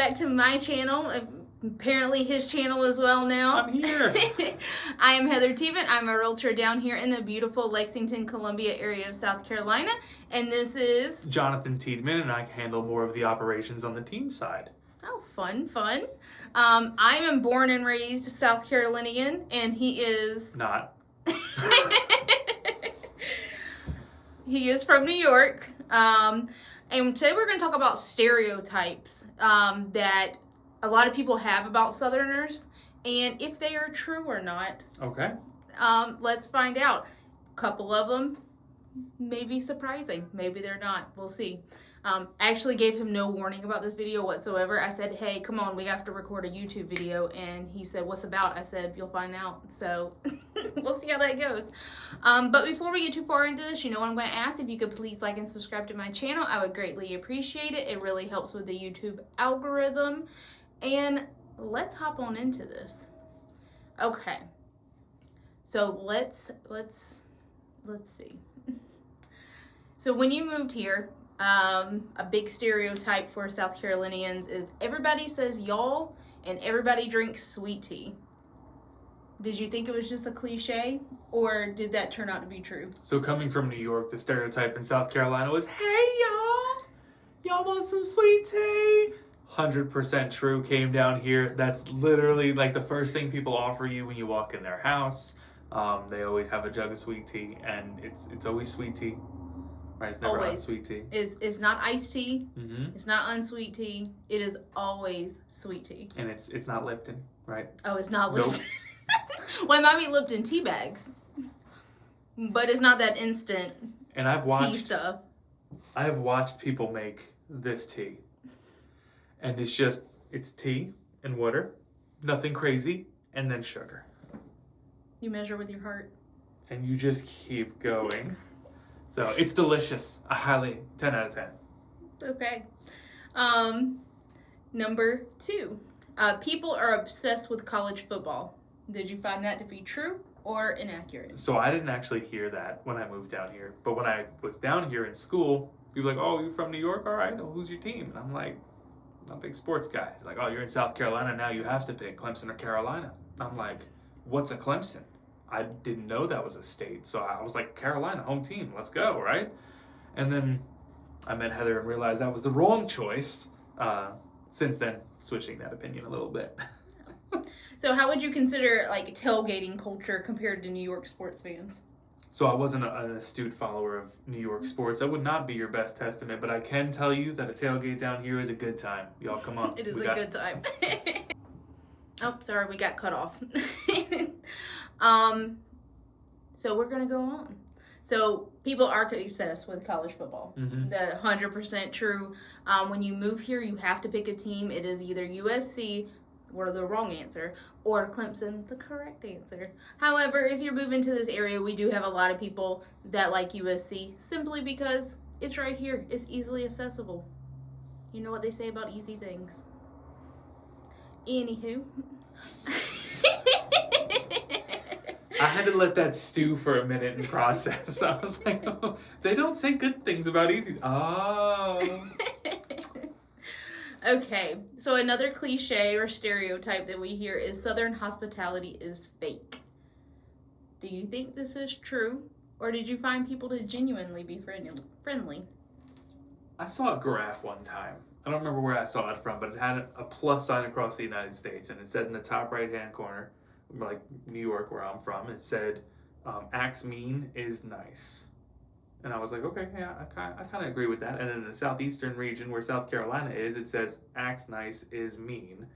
back to my channel. Apparently his channel as well now. I'm here. I am Heather Tevin. I'm a realtor down here in the beautiful Lexington, Columbia area of South Carolina. And this is... Jonathan Tiedemann, and I handle more of the operations on the team side. Oh, fun. I am born and raised South Carolinian, and he is... Not. He is from New York. And today we're going to talk about stereotypes that a lot of people have about Southerners, and if they are true or not. Okay. Let's find out. A couple of them may be surprising. Maybe they're not. We'll see. I actually gave him no warning about this video whatsoever. I said, hey, come on, we have to record a YouTube video. And he said, what's about? I said, you'll find out. So we'll see how that goes. But before we get too far into this, you know what I'm going to ask? If you could please like and subscribe to my channel, I would greatly appreciate it. It really helps with the YouTube algorithm. And let's hop on into this. Okay. So let's see. So when you moved here, a big stereotype for South Carolinians is everybody says y'all and everybody drinks sweet tea. Did you think it was just a cliche, or did that turn out to be true? So coming from New York, the stereotype in South Carolina was, hey y'all, y'all want some sweet tea? 100% true. Came down here, that's literally like the first thing people offer you when you walk in their house. They always have a jug of sweet tea, and it's always sweet tea. Right, it's never always. unsweet tea. It's not iced tea. Mm-hmm. It's not unsweet tea. It is always sweet tea. And it's not Lipton, right? Oh, it's not Nope. Lipton. Well, it might be Lipton tea bags, but it's not that instant And tea stuff. I have watched people make this tea, and it's tea and water, nothing crazy, and then sugar. You measure with your heart. And you just keep going. So it's delicious. I highly 10 out of 10. Okay. Number 2. People are obsessed with college football. Did you find that to be true or inaccurate? So I didn't actually hear that when I moved down here. But when I was down here in school, people were like, oh, you're from New York? All right, well, who's your team? And I'm like, I'm a big sports guy. Like, oh, you're in South Carolina, now you have to pick Clemson or Carolina. And I'm like, what's a Clemson? I didn't know that was a state. So I was like, Carolina, home team, let's go, right? And then I met Heather and realized that was the wrong choice. Since then, switching that opinion a little bit. So how would you consider like tailgating culture compared to New York sports fans? So I wasn't an astute follower of New York sports. That would not be your best testament, but I can tell you that a tailgate down here is a good time. Y'all come on. It is good time. Oh, sorry, we got cut off. So we're going to go on. So people are obsessed with college football. Mm-hmm. The 100% true. When you move here, you have to pick a team. It is either USC, or the wrong answer, or Clemson, the correct answer. However, if you're moving to this area, we do have a lot of people that like USC simply because it's right here. It's easily accessible. You know what they say about easy things. Anywho. I had to let that stew for a minute and process. I was like, oh, they don't say good things about easy. Oh. Okay, so another cliche or stereotype that we hear is Southern hospitality is fake. Do you think this is true, or did you find people to genuinely be friendly? I saw a graph one time. I don't remember where I saw it from, but it had a plus sign across the United States, and it said in the top right-hand corner, like New York where I'm from, it said, acts mean is nice. And I was like, okay, yeah, I kind of agree with that. And in the southeastern region where South Carolina is, it says acts nice is mean.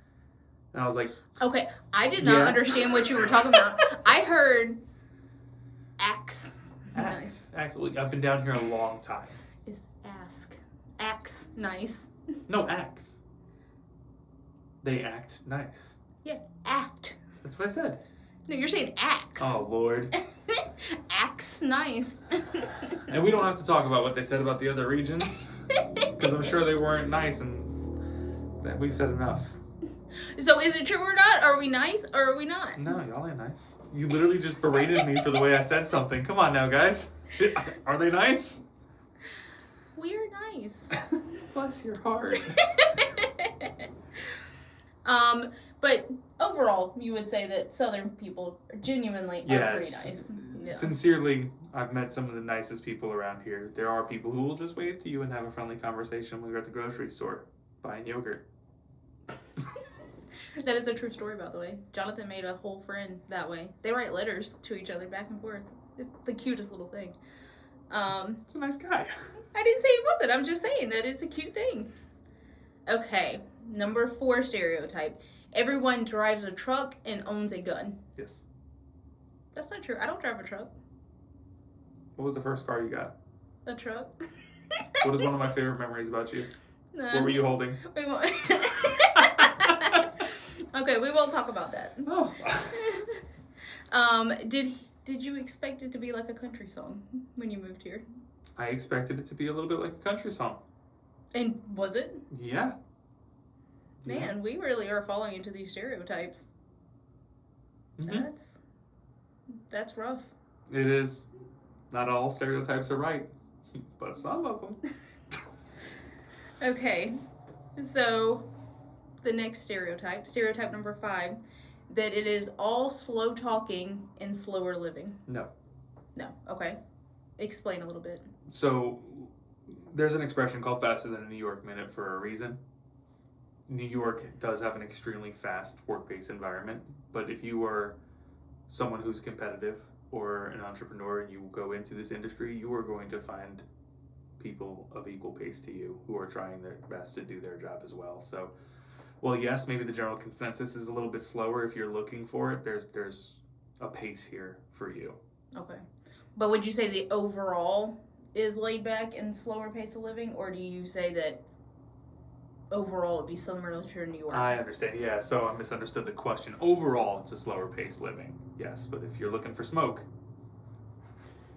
And I was like... Okay, I did not understand what you were talking about. I heard acts nice. Acts. I've been down here a long time. Is ask. Acts nice. No, acts. They act nice. Yeah, act. That's what I said. No, you're saying acts. Oh, Lord. Acts nice. And we don't have to talk about what they said about the other regions, because I'm sure they weren't nice, and that we said enough. So is it true or not? Are we nice or are we not? No, y'all ain't nice. You literally just berated me for the way I said something. Come on now, guys. Are they nice? We're nice. Bless your heart. But overall, you would say that Southern people genuinely are pretty nice. Yeah. Sincerely, I've met some of the nicest people around here. There are people who will just wave to you and have a friendly conversation when you're at the grocery store buying yogurt. That is a true story, by the way. Jonathan made a whole friend that way. They write letters to each other back and forth. It's the cutest little thing. He's a nice guy. I didn't say he wasn't. I'm just saying that it's a cute thing. Okay, number 4 stereotype. Everyone drives a truck and owns a gun. Yes. That's not true. I don't drive a truck. What was the first car you got? A truck. What is one of my favorite memories about you? What were you holding? We won't. Okay, we won't talk about that. Oh. Did you expect it to be like a country song when you moved here? I expected it to be a little bit like a country song. And was it? Yeah. Man, we really are falling into these stereotypes. Mm-hmm. That's rough. It is. Not all stereotypes are right, but some of them. Okay, so the next stereotype number 5, that it is all slow talking and slower living. No. Okay. Explain a little bit. So, there's an expression called faster than a New York minute for a reason. New York does have an extremely fast work-based environment, but if you are someone who's competitive or an entrepreneur and you go into this industry, you are going to find people of equal pace to you who are trying their best to do their job as well. So, well, yes, maybe the general consensus is a little bit slower if you're looking for it. There's a pace here for you. Okay. But would you say the overall is laid back and slower pace of living, or do you say that overall it'd be similar to New York? I understand. Yeah, so I misunderstood the question. Overall, it's a slower pace living. Yes, but if you're looking for smoke,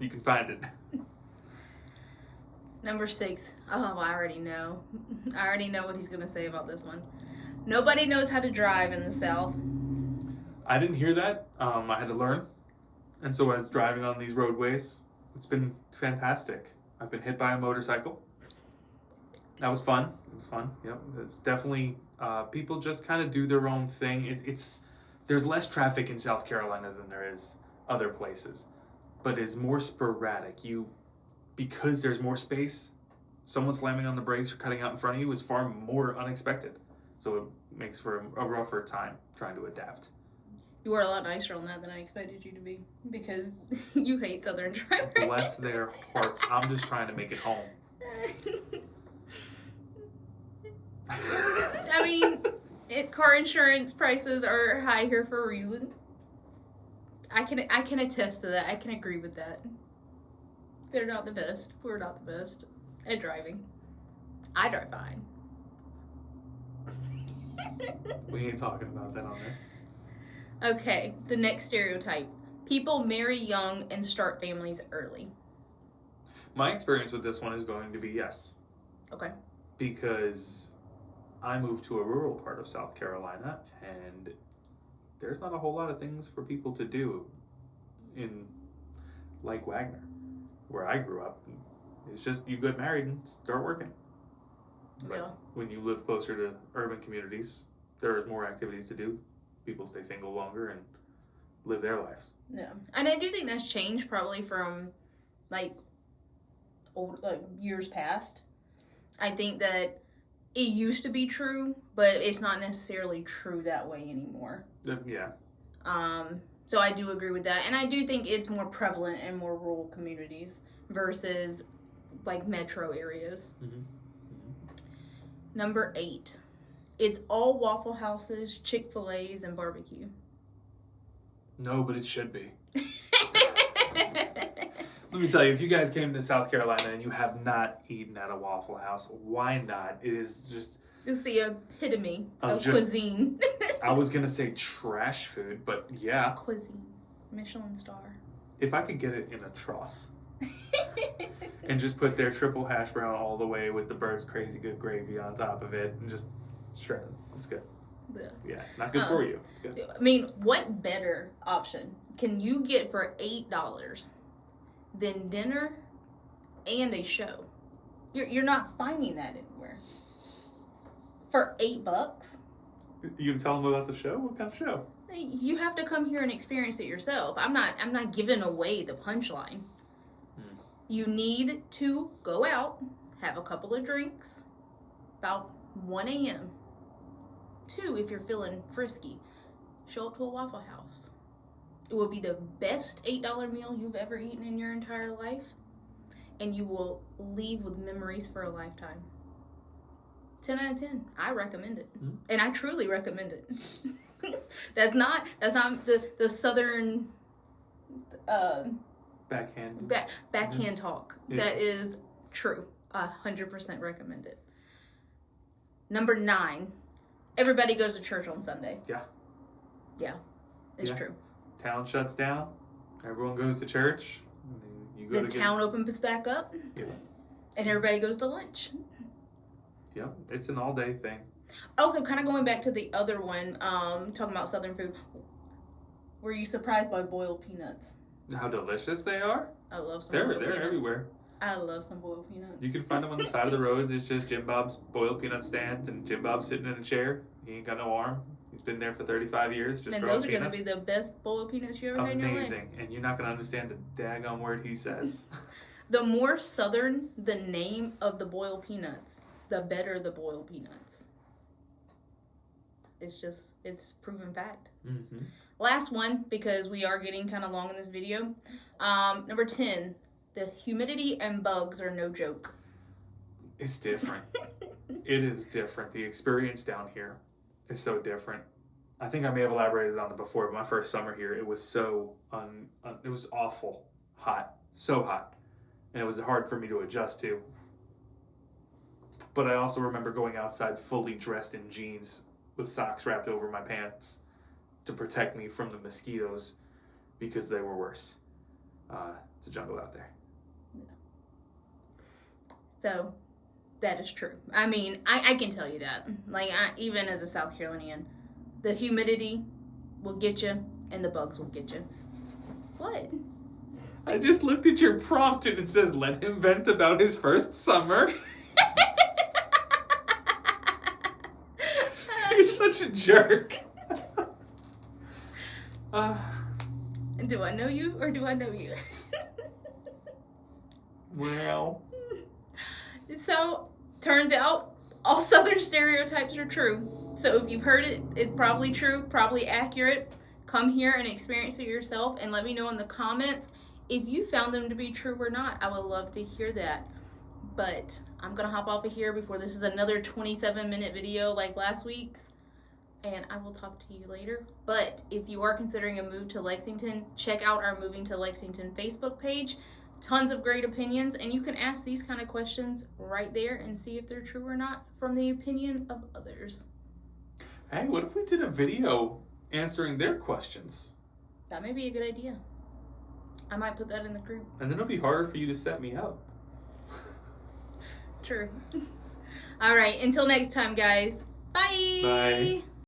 you can find it. Number 6. Oh, I already know. I already know what he's going to say about this one. Nobody knows how to drive in the South. I didn't hear that. I had to learn. And so I was driving on these roadways. It's been fantastic. I've been hit by a motorcycle. That was fun. It was fun. Yep. It's definitely, people just kind of do their own thing. There's less traffic in South Carolina than there is other places. But it's more sporadic. Because there's more space, someone slamming on the brakes or cutting out in front of you is far more unexpected. So it makes for a rougher time trying to adapt. You were a lot nicer on that than I expected you to be, because you hate Southern drivers. Bless their hearts. I'm just trying to make it home. I mean, car insurance prices are high here for a reason. I can attest to that. I can agree with that. They're not the best. We're not the best at driving. I drive fine. We ain't talking about that on this. Okay, the next stereotype. People marry young and start families early. My experience with this one is going to be yes. Okay. Because I moved to a rural part of South Carolina, and there's not a whole lot of things for people to do in Lake Wagner, where I grew up. It's just you get married and start working. But yeah. When you live closer to urban communities, there is more activities to do. People stay single longer and live their lives. Yeah, and I do think that's changed probably from years past. I think that it used to be true, but it's not necessarily true that way anymore. Yeah. So I do agree with that, and I do think it's more prevalent in more rural communities versus metro areas. Mm-hmm. Number 8. It's all Waffle Houses, Chick-fil-A's, and barbecue. No, but it should be. Let me tell you, if you guys came to South Carolina and you have not eaten at a Waffle House, why not? It is just... It's the epitome of cuisine. I was going to say trash food, but yeah. Cuisine. Michelin star. If I could get it in a trough and just put their triple hash brown all the way with the Bird's Crazy Good gravy on top of it and just shred it. It's good. Yeah, not good for you. It's good. I mean, what better option can you get for $8 than dinner and a show? You're not finding that anywhere. For $8? You gonna tell them about the show? What kind of show? You have to come here and experience it yourself. I'm not giving away the punchline. You need to go out, have a couple of drinks, about 1 a.m. 2, if you're feeling frisky, show up to a Waffle House. It will be the best $8 meal you've ever eaten in your entire life, and you will leave with memories for a lifetime. 10 out of 10. I recommend it, and I truly recommend it. That's not the southern backhand talk. Yeah. That is true. 100% recommend it. Number 9. Everybody goes to church on Sunday. Yeah, it's true. Town shuts down. Everyone goes to church. You go the town opens back up. Yeah. And everybody goes to lunch. Yep, it's an all-day thing. Also, kind of going back to the other one, talking about Southern food. Were you surprised by boiled peanuts? How delicious they are? I love some boiled peanuts. They're everywhere. I love some boiled peanuts. You can find them on the side of the road. It's just Jim Bob's boiled peanut stand, and Jim Bob's sitting in a chair. He ain't got no arm. He's been there for 35 years just and growing those are going to be the best boiled peanuts you ever had in your life. Amazing. And you're not going to understand the daggone word he says. The more southern the name of the boiled peanuts, the better the boiled peanuts. It's proven fact. Mm-hmm. Last one, because we are getting kind of long in this video. Number 10, the humidity and bugs are no joke. It's different. It is different. The experience down here is so different. I think I may have elaborated on it before, but my first summer here, it was so, it was awful hot. So hot. And it was hard for me to adjust to. But I also remember going outside fully dressed in jeans with socks wrapped over my pants to protect me from the mosquitoes because they were worse. It's a jungle out there. Yeah. So, that is true. I mean, I can tell you that. Like, even as a South Carolinian, the humidity will get you and the bugs will get you. What? I just looked at your prompt and it says, let him vent about his first summer. You're such a jerk. Do I know you or do I know you? Well. So, turns out all Southern stereotypes are true. So if you've heard it, it's probably true, probably accurate. Come here and experience it yourself and let me know in the comments if you found them to be true or not. I would love to hear that. But I'm going to hop off of here before this is another 27-minute video like last week's. And I will talk to you later. But if you are considering a move to Lexington, check out our Moving to Lexington Facebook page. Tons of great opinions, and you can ask these kind of questions right there and see if they're true or not from the opinion of others. Hey, what if we did a video answering their questions? That may be a good idea. I might put that in the group. And then it'll be harder for you to set me up. True. All right, until next time, guys. Bye. Bye.